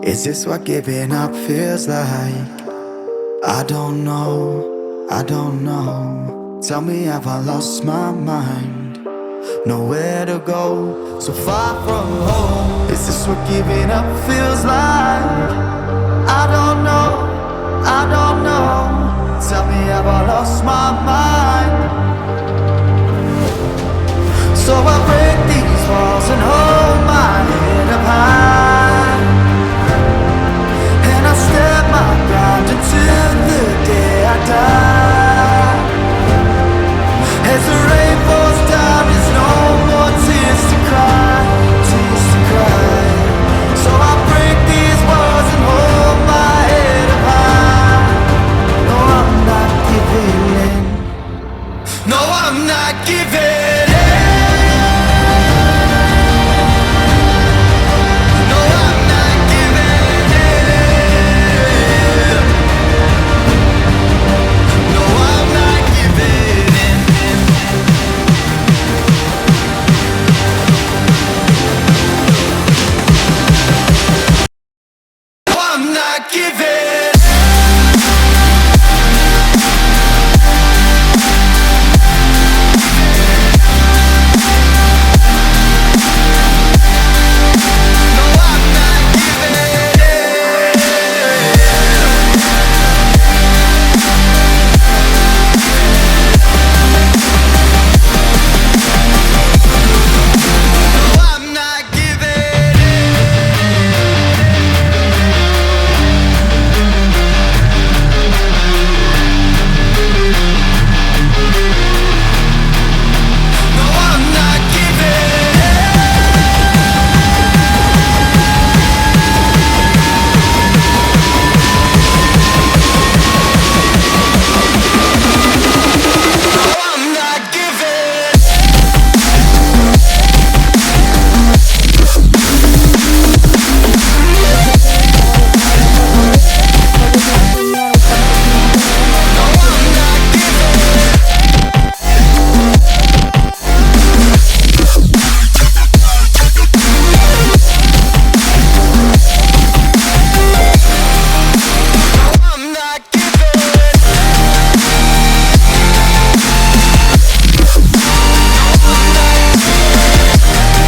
Is this what giving up feels like? I don't know, I don't know. Tell me, have I lost my mind? Nowhere to go, so far from home. Is this what giving up feels like? I don't know, I don't know. Tell me, have I lost my mind? So I pray